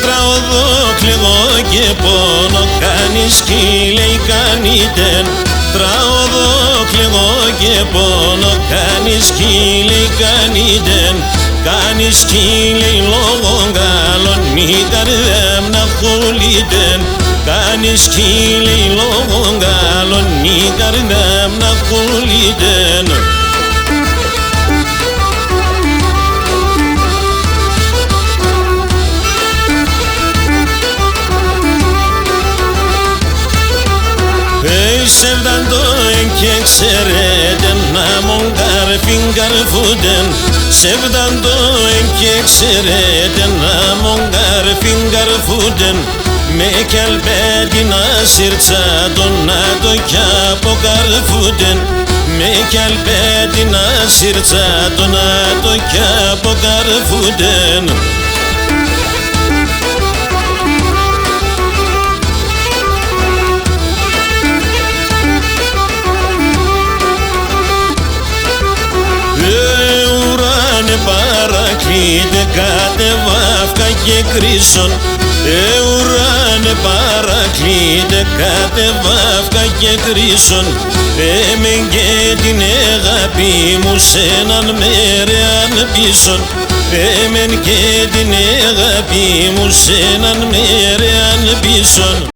Τραγωδό, κλαιγώ και πόνο, κάνεις κι λέει κάνιτεν. Τραγωδό, κλαιγώ και πόνο, κάνεις κι λέει κάνιτεν. Κάνεις κι λέει λόγω καλών, μη καρδέμ να χουλίτεν. Κάνεις κι λέει λόγω καλών, μη καρδέμ να χουλίτεν. Sevdando enkek sereden namon garfin garfuden. Sevdando enkek sereden namon garfin garfuden. Mekel bedina sirca donato kyapo garfuden. Mekel bedina sirca donato kyapo garfuden. Παρακλείδε κατεβάφκα και κρίσον. Ουράνε παρακλείδε κατεβάφκα και κρίσον. Έμεν και την αγάπη μου σ' έναν μέρεαν πίσον. Έμεν και την αγάπη μου σ' έναν μέρεαν πίσον.